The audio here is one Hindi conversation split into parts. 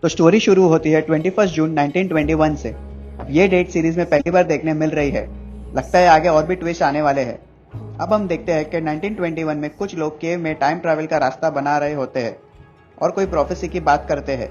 तो स्टोरी शुरू होती है 21 जून 1921 से। ये डेट सीरीज में पहली बार देखने मिल रही है। लगता है आगे और भी ट्विस्ट आने वाले हैं। अब हम देखते हैं कि 1921 में कुछ लोग केव में टाइम ट्रैवल का रास्ता बना रहे होते हैं और कोई प्रोफेसी की बात करते हैं।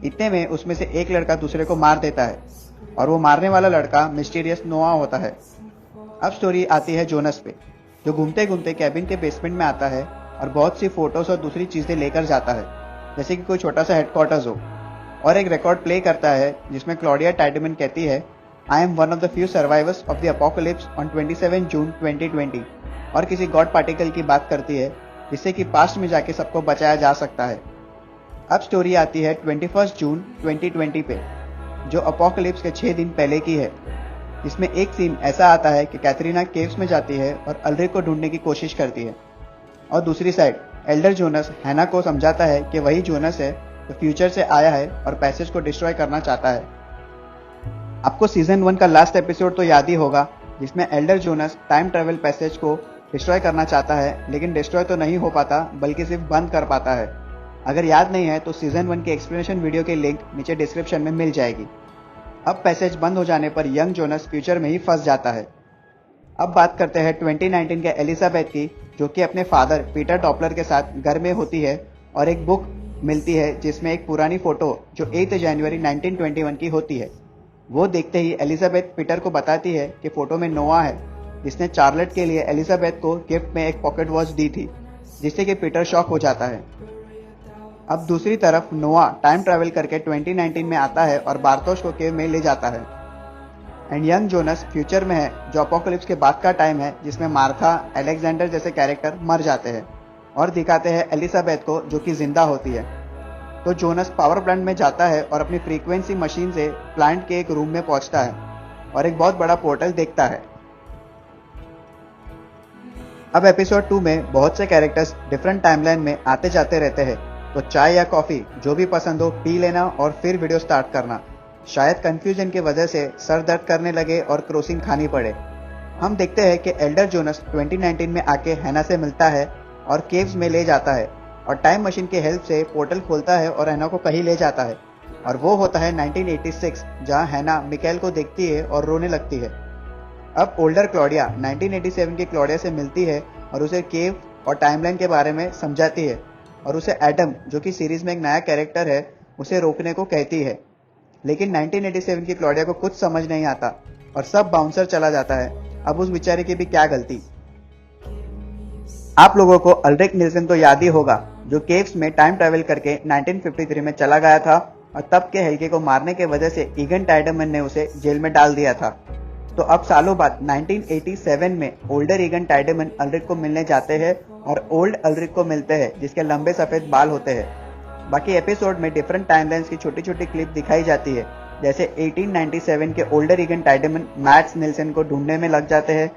इतने में उसमें से एक लड़का दूसरे को मार देता है और वो मारने वाला लड़का मिस्टीरियस नोआ होता है। अब स्टोरी आती है जोनस पे, जो घूमते घूमते कैबिन के बेसमेंट में आता है और बहुत सी फोटोज और दूसरी चीजें लेकर जाता है, जैसे कि कोई छोटा सा हेडक्वार्टर्स हो, और एक रिकॉर्ड प्ले करता है जिसमें क्लॉडिया टाइडमन कहती है, I am one of the few survivors of the apocalypse on 27 जून 2020, और किसी गॉड पार्टिकल की बात करती है जिससे कि पास्ट में जाके सबको बचाया जा सकता है। अब स्टोरी आती है 21 जून 2020 पे, जो अपोकलिप्स के 6 दिन पहले की है। इसमें एक सीन ऐसा आता है कि कैथरीना केव्स में जाती है और अल्ड्रिक को ढूंढने की कोशिश करती है, और दूसरी साइड एल्डर जोनस हैना को समझाता है कि वही जोनस है जो फ्यूचर से आया है और पैसेज को डिस्ट्रॉय करना चाहता है। आपको सीजन 1 का लास्ट एपिसोड तो याद ही होगा, जिसमें Elder Jonas time travel passage को डिस्ट्रॉय करना चाहता है, लेकिन डिस्ट्रॉय तो नहीं हो पाता बल्कि सिर्फ बंद कर पाता है। अगर याद नहीं है तो सीजन 1 के एक्सप्लेनेशन वीडियो की लिंक नीचे डिस्क्रिप्शन में मिल जाएगी। अब पैसेज बंद हो जाने पर यंग जोनस फ्यूचर में ही फंस जाता है। अब बात करते हैं 2019 के एलिजाबेथ की, जो कि अपने फादर पीटर डॉपलर के साथ घर में होती है और एक बुक मिलती है जिसमें एक पुरानी फोटो जो 8 जनवरी 1921 की होती है। वो देखते ही एलिजाबेथ पीटर को बताती है कि फोटो में नोआ है, जिसने चार्लेट के लिए एलिजाबेथ को गिफ्ट में एक पॉकेट वॉच दी थी, जिससे कि पीटर शॉक हो जाता है। अब दूसरी तरफ नोआ टाइम ट्रैवल करके 2019 में आता है और बार्थोस को केव में ले जाता है। एंड यंग जोनस फ्यूचर में है, जो अपोकलिप्स के बाद का टाइम है, जिसमें मार्था, अलेक्जेंडर जैसे कैरेक्टर मर जाते हैं, और दिखाते हैं एलिजाबेथ को जो कि जिंदा होती है। तो जोनस पावर प्लांट में जाता है और अपनी फ्रीक्वेंसी मशीन से प्लांट के एक रूम में पहुंचता है और एक बहुत बड़ा पोर्टल देखता है। अब एपिसोड 2 में बहुत से कैरेक्टर्स डिफरेंट टाइमलाइन में आते जाते रहते हैं, तो चाय या कॉफी जो भी पसंद हो पी लेना और फिर वीडियो स्टार्ट करना। शायद कंफ्यूजन की वजह से सर दर्द करने लगे और क्रॉसिंग खानी पड़े। हम देखते हैं कि एल्डर जोनस 2019 में आके हैना से मिलता है और केव्स में ले जाता है, और टाइम मशीन की हेल्प से पोर्टल खोलता है और हैना को कहीं ले जाता है, और वो होता है 1986, जहां हैना मिकाएल को देखती है और रोने लगती है। अब ओल्डर क्लॉडिया 1987 की क्लॉडिया से मिलती है और उसे केव और टाइमलाइन के बारे में समझाती है, और उसे एडम, जो कि सीरीज में एक नया कैरेक्टर है, उसे रोकने को कहती है। लेकिन 1987 की क्लॉडिया को कुछ समझ नहीं आता और सब बाउंसर चला जाता है। अब उस बेचारे की भी क्या गलती। आप लोगों को अल्ड्रिक निल्सन तो याद ही होगा, जो केव्स में टाइम ट्रैवल करके 1953 में चला गया था, और तब के हेल्गे को मारने के वजह से ईगन टाइडमन ने उसे जेल में डाल दिया था। तो अब सालों बाद 1987 में ओल्डर ईगन टाइडमन अल्ड्रिक को मिलने जाते हैं और ओल्ड अल्ड्रिक को मिलते हैं, जिसके लंबे सफेद बाल होते हैं। बाकी एपिसोड में डिफरेंट टाइमलाइंस की छोटी छोटी क्लिप दिखाई जाती है, जैसे 1897 के ओल्डर ईगन टाइडमन मैट्स निल्सन को ढूंढने में लग जाते हैं,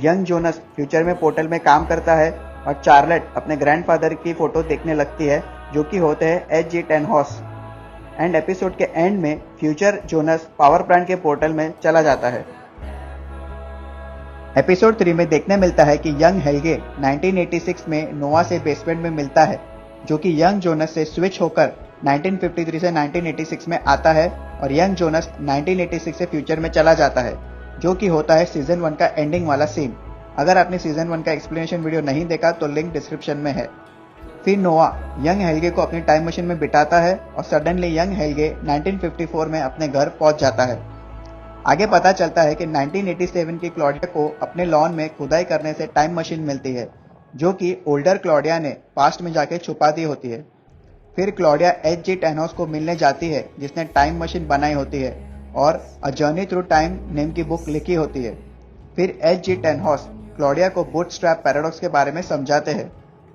यंग जोनस फ्यूचर में पोर्टल में काम करता है, और चार्लेट अपने ग्रैंडफादर की फोटो देखने लगती है, जो कि होते हैं एच.जी. टेनहॉस। एंड एपिसोड के एंड में फ्यूचर जोनस पावर प्लांट के पोर्टल में चला जाता है। एपिसोड 3 में देखने मिलता है कि यंग हेल्गे 1986 में नोआ से बेसमेंट में मिलता है, जो कि यंग जोनस से स्विच होकर 1953 से 1986 में आता है, और यंग जोनस 1986 से फ्यूचर में चला जाता है, जो कि होता है सीजन 1 का एंडिंग वाला सीन। अगर आपने सीजन 1 का एक्सप्लेनेशन वीडियो नहीं देखा तो लिंक डिस्क्रिप्शन में है। फिर नोआ यंग हेल्गे को अपनी टाइम मशीन में बिठाता है और सडनली यंग हेल्गे 1954 में अपने घर पहुंच जाता है। आगे पता चलता है कि 1987 की क्लॉडिया को अपने लॉन में खुदाई करने से टाइम मशीन मिलती है, जो कि ओल्डर क्लॉडिया ने पास्ट में जाके छुपा दी होती है। फिर क्लॉडिया एच.जी. टेनहॉस को मिलने जाती है, जिसने टाइम मशीन बनाई होती है और a journey through time name की बुक लिखी होती है। फिर एच.जी. टेनहॉस क्लॉडिया को बूटस्ट्रैप पैराडॉक्स के बारे में समझाते हैं,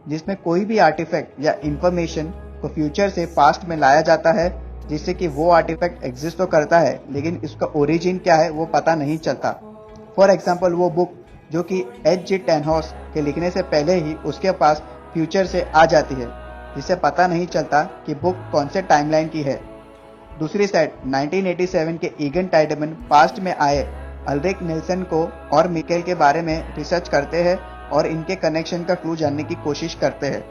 जिसमें कोई भी आर्टिफैक्ट या इंफॉर्मेशन को फ्यूचर से पास्ट में लाया जाता है, जिससे कि वो आर्टिफैक्ट एग्जिस्ट तो करता है, लेकिन इसका ओरिजिन क्या है वो पता नहीं चलता। फॉर एग्जाम्पल वो बुक जो कि एच.जी. टेनहॉस के लिखने से पहले ही उसके पास फ्यूचर से आ जाती है, जिससे पता नहीं चलता कि बुक कौन से टाइमलाइन की है। दूसरी साइड 1987 के ईगन टाइडमन पास्ट में आए अल्ड्रिक निल्सन को और मिकाएल के बारे में रिसर्च करते हैं और इनके कनेक्शन का क्लू जानने की कोशिश करते हैं।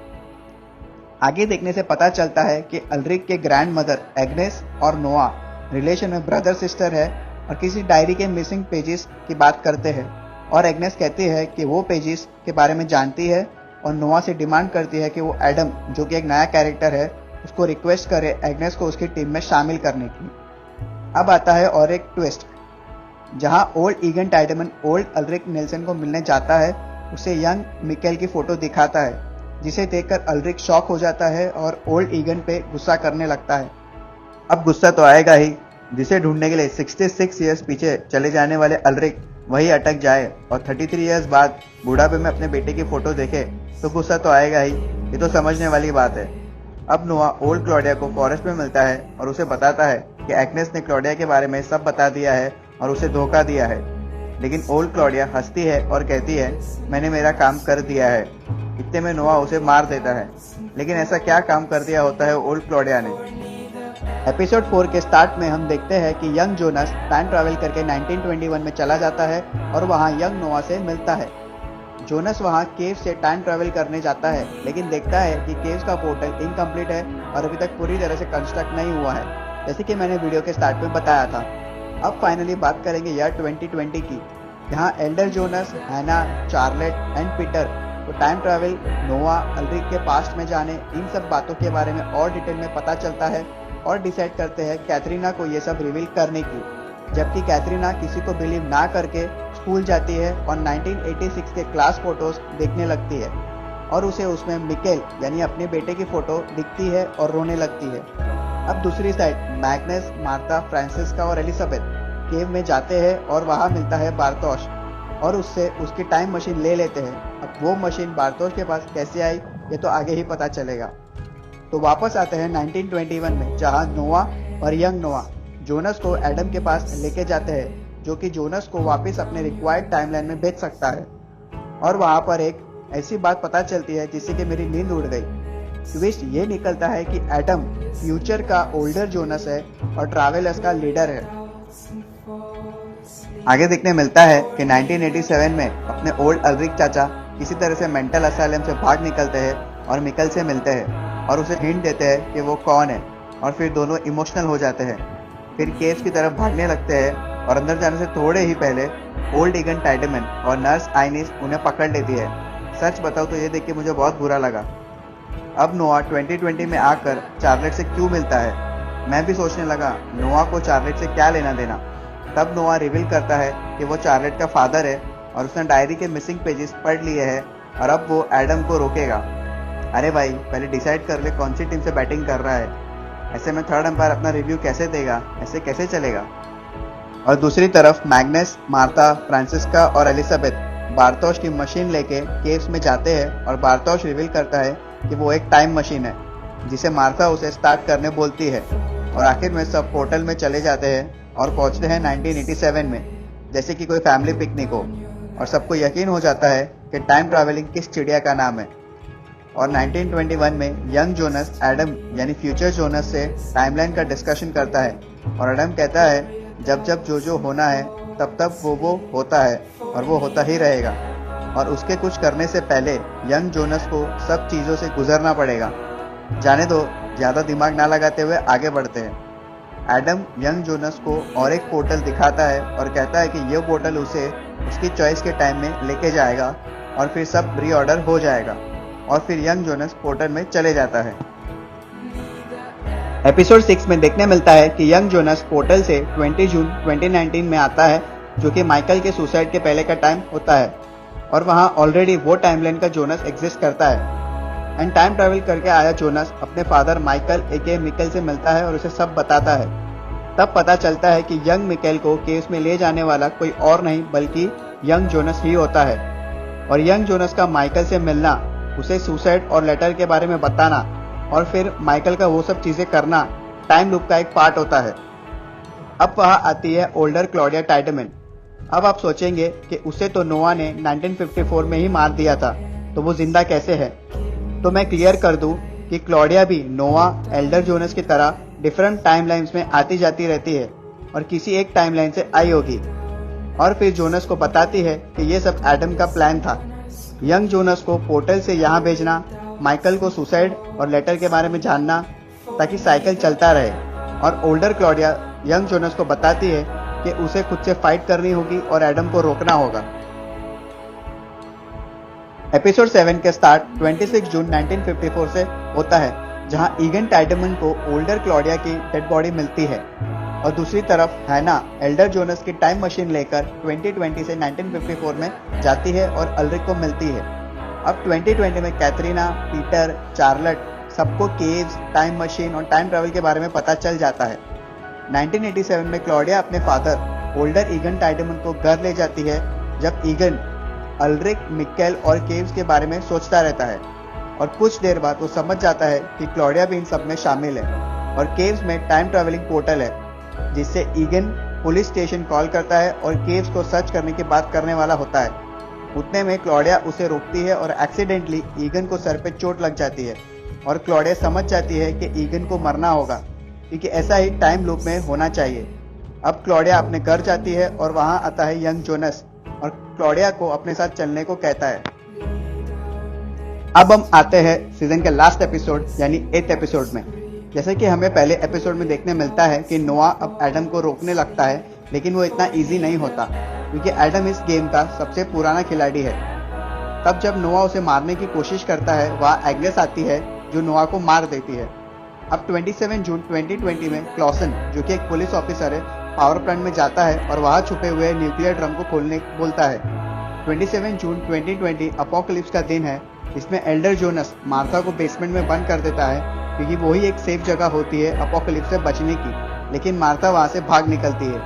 आगे देखने से पता चलता है कि अल्रिक के ग्रैंड मदर एग्नेस और नोआ रिलेशन में ब्रदर सिस्टर है और किसी डायरी के मिसिंग पेजेस की बात करते हैं और एग्नेस कहती है कि वो पेजेस के बारे में जानती है और नोआ से डिमांड करती है कि वो एडम, जो कि एक नया कैरेक्टर है, उसको रिक्वेस्ट करे एग्नेस को उसकी टीम में शामिल करने की। अब आता है और एक ट्विस्ट, जहां ओल्ड ईगन टाइडमन ओल्ड अल्रिक नेल्सन को मिलने जाता है, उसे यंग मिकेल की फोटो दिखाता है, जिसे देखकर अल्रिक शॉक हो जाता है और ओल्ड ईगन पे गुस्सा करने लगता है। अब गुस्सा तो आएगा ही, जिसे ढूंढने के लिए 66 ईयर्स पीछे चले जाने वाले अल्रिक वही अटक जाए और 33 ईयर्स बाद बुढ़ापे में अपने बेटे की फोटो देखे तो गुस्सा तो आएगा ही, ये तो समझने वाली बात है। अब नोआ ओल्ड क्लॉडिया को फॉरेस्ट में मिलता है और उसे बताता है कि एग्नेस ने क्लॉडिया के बारे में सब बता दिया है और उसे धोखा दिया है, लेकिन ओल्ड क्लॉडिया हंसती है और कहती है मैंने मेरा काम कर दिया है। इतने में नोआ उसे मार देता है, लेकिन ऐसा क्या काम कर दिया होता है ओल्ड क्लॉडिया ने। एपिसोड 4 के स्टार्ट में हम देखते हैं कि यंग जोनस टाइम ट्रैवल करके 1921 में चला जाता है और वहां यंग नोआ से मिलता है। जोनस वहां केव से टाइम ट्रैवल करने जाता है, लेकिन देखता है कि केव का पोर्टल इनकम्प्लीट है और अभी तक पूरी तरह से कंस्ट्रक्ट नहीं हुआ है, जैसे कि मैंने वीडियो के स्टार्ट में बताया था। अब फाइनली बात करेंगे ईयर 2020 की, जहाँ एल्डर जोनस, हैना, चार्लेट एंड पीटर को टाइम ट्रैवल, नोआ, अल्रिक के पास्ट में जाने, इन सब बातों के बारे में और डिटेल में पता चलता है और डिसाइड करते हैं कैथरीना को ये सब रिवील करने की, जबकि कैथरीना किसी को बिलीव ना करके स्कूल जाती है और 1986 के क्लास फोटोज देखने लगती है और उसे उसमें मिकेल यानी अपने बेटे की फोटो दिखती है और रोने लगती है। अब दूसरी साइड मैग्नस, मार्था, फ्रांसिस्का और एलिजाबेथ केव में जाते हैं और वहां मिलता है बार्थोश और उससे उसकी टाइम मशीन ले लेते हैं। अब वो मशीन बार्थोश के पास कैसे आई ये तो आगे ही पता चलेगा। तो वापस आते हैं 1921 में, जहां नोआ और यंग नोआ जोनस को एडम के पास लेके जाते हैं, जो कि जोनस को वापस अपने रिक्वायर्ड टाइमलाइन में भेज सकता है। और वहां पर एक ऐसी बात पता चलती है जिससे कि मेरी नींद उड़ गई। ट्विस्ट ये निकलता है कि एडम फ्यूचर का ओल्डर जोनस है और ट्रैवलर्स का लीडर है। आगे देखने मिलता है कि 1987 में अपने ओल्ड अल्रिक चाचा किसी तरह से मेंटल असाइलम से भाग निकलते हैं और मिकल से मिलते हैं और उसे हिंट देते हैं कि वो कौन है, और फिर दोनों इमोशनल हो जाते हैं। फिर केव की तरफ भागने लगते हैं और अंदर जाने से थोड़े ही पहले ओल्ड ईगन टाइडमन और नर्स आइनिस उन्हें पकड़ लेती है। सच बताओ तो ये देख के मुझे बहुत बुरा लगा। अब नोआ 2020 में आकर चार्लेट से क्यों मिलता है? मैं भी सोचने लगा नोआ को चार्लेट से क्या लेना देना। तब नोआ रिवील करता है कि वो चार्लेट का फादर है और उसने डायरी के मिसिंग पेजेस पढ़ लिए हैं और अब वो एडम को रोकेगा। अरे भाई, पहले डिसाइड कर ले कौन सी टीम से बैटिंग कर रहा है, ऐसे में थर्ड अंपायर अपना रिव्यू कैसे देगा, ऐसे कैसे चलेगा। और दूसरी तरफ मैग्नस, मार्था, फ्रांसिस्का और एलिजाबेथ बार्थोश की मशीन लेके केव्स में जाते हैं और बार्थोश रिवील करता है कि वो एक टाइम मशीन है, जिसे मार्था उसे स्टार्ट करने बोलती है। और आखिर में सब पोर्टल में चले जाते हैं और पहुंचते हैं 1987 में, जैसे कि कोई फैमिली पिकनिक हो, और सबको यकीन हो जाता है कि टाइम ट्रैवलिंग किस चिड़िया का नाम है। और 1921 में यंग जोनस एडम यानी फ्यूचर जोनस से टाइमलाइन का डिस्कशन करता है और एडम कहता है जब जब जो होना है तब तब वो होता है और वो होता ही रहेगा, और उसके कुछ करने से पहले यंग जोनस को सब चीज़ों से गुजरना पड़ेगा। जाने दो, ज़्यादा दिमाग ना लगाते हुए आगे बढ़ते हैं। एडम यंग जोनस को और एक पोर्टल दिखाता है और कहता है कि ये पोर्टल उसे उसकी चॉइस के टाइम में लेके जाएगा और फिर सब रीऑर्डर हो जाएगा, और फिर यंग जोनस पोर्टल में चले जाता है। एपिसोड 6 में देखने मिलता है कि यंग जोनस पोर्टल से 20 जून 2019 में आता है, जो कि माइकल के सुसाइड के पहले का टाइम होता है, और वहां ऑलरेडी वो टाइमलाइन का जोनस एग्जिस्ट करता है। एंड टाइम ट्रैवल करके आया जोनस अपने फादर माइकल एके मिकेल से मिलता है और उसे सब बताता है। तब पता चलता है कि यंग मिकेल को केस में ले जाने वाला कोई और नहीं बल्कि यंग जोनस ही होता है, और यंग जोनस का माइकल से मिलना, उसे सुसाइड और लेटर के बारे में बताना और फिर माइकल का वो सब चीजें करना टाइम लूप का एक पार्ट होता है। अब वहां आती है ओल्डर क्लॉडिया टाइडमन। अब आप सोचेंगे कि उसे तो नोआ ने 1954 में ही मार दिया था, तो वो जिंदा कैसे है? तो मैं क्लियर कर दूं कि क्लॉडिया भी नोआ, एल्डर जोनस की तरह डिफरेंट टाइमलाइंस में आती जाती रहती है और किसी एक टाइमलाइन से आई होगी, और फिर जोनस को बताती है कि ये सब एडम का प्लान था। यंग जोनस को पोर्टल से यहाँ भेजना, माइकल को सुसाइड और लेटर के बारे में जानना ताकि साइकिल चलता रहे, और ओल्डर क्लॉडिया यंग जोनस को बताती है कि उसे खुद से फाइट करनी होगी और एडम को रोकना होगा। एपिसोड 7 के स्टार्ट 26 जून 1954 से होता है, जहां ईगन टाइडमन को ओल्डर क्लॉडिया की डेड बॉडी मिलती है और दूसरी तरफ हैना एल्डर जोनस की टाइम मशीन लेकर 2020 से 1954 में जाती है और अल्रिक को मिलती है। अब 2020 में कैथरीना, पीटर, चार्लट सबको केव्स, टाइम मशीन और टाइम ट्रैवल के बारे में पता चल जाता है। 1987 में क्लॉडिया अपने फादर ओल्डर ईगन टाइडमन को घर ले जाती है, जब ईगन अल्रिक, मिक्केल और केव्स के बारे में सोचता रहता है, और कुछ देर बाद वो समझ जाता है कि क्लॉडिया भी इन सब में शामिल है और केव्स में टाइम ट्रैवलिंग पोर्टल है, जिससे ईगन पुलिस स्टेशन कॉल करता है और केव्स को सर्च करने की बात करने वाला होता है। उतने में क्लॉडिया उसे रोकती है और एक्सीडेंटली ईगन को सर पे चोट लग जाती है और क्लॉडिया समझ जाती है कि ईगन को मरना होगा, क्योंकि ऐसा ही टाइम लूप में होना चाहिए। अब क्लॉडिया अपने घर जाती है और वहां आता है यंग जोनस और क्लॉडिया को अपने साथ चलने को कहता है। अब हम आते हैं सीजन के लास्ट एपिसोड यानी 8th एपिसोड में। जैसे कि हमें पहले एपिसोड में देखने मिलता है कि नोआ अब एडम को रोकने लगता है, लेकिन वो इतना इजी नहीं होता, क्योंकि एडम इस गेम का सबसे पुराना खिलाड़ी है। तब जब नोआ उसे मारने की कोशिश करता है, वहां एग्नेस आती है जो नोआ को मार देती है। अब 27 जून 2020 में क्लॉसन, जो कि एक पुलिस ऑफिसर है, पावर प्लांट में जाता है और वहां छुपे हुए न्यूक्लियर ड्रम को खोलने बोलता है। 27 जून 2020 अपोकलिप्स का दिन है, इसमें एल्डर जोनस मार्था को बेसमेंट में बंद कर देता है, क्योंकि वही एक सेफ जगह होती है अपोकलिप्स से बचने की, लेकिन मार्था वहां से भाग निकलती है।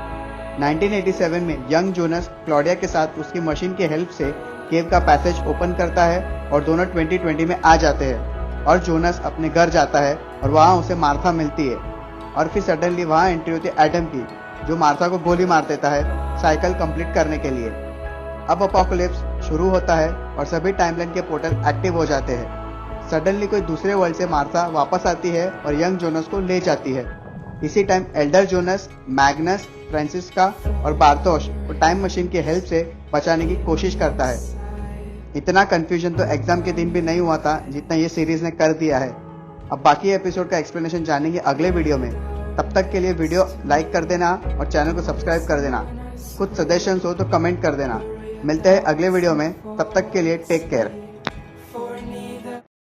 1987 में यंग जोनस क्लॉडिया के साथ उसकी मशीन की हेल्प से केव का पैसेज ओपन करता है और दोनों 2020 में आ जाते हैं, और जोनस अपने घर जाता है और वहां उसे मार्था मिलती है। और फिर सडनली वहां एंट्री होती है एडम की, जो मार्था को गोली मार देता है साइकिल कंप्लीट करने के लिए। अब अपोकलिप्स शुरू होता है और सभी टाइमलाइन के पोर्टल एक्टिव हो जाते हैं। सडनली कोई दूसरे वर्ल्ड से मार्था वापस आती है और यंग जोनस को ले जाती है। इसी time Elder Jonas, Magnus, Franziska और बार्थोश को टाइम मशीन की हेल्प से बचाने की कोशिश करता है। इतना कंफ्यूजन तो एग्जाम के दिन भी नहीं हुआ था जितना ये सीरीज ने कर दिया है। अब बाकी एपिसोड का एक्सप्लेनेशन जानेंगे अगले वीडियो में। तब तक के लिए वीडियो लाइक कर देना और चैनल को सब्सक्राइब कर देना। कुछ सजेशंस हो तो कमेंट कर देना। मिलते हैं अगले वीडियो में, तब तक के लिए टेक केयर।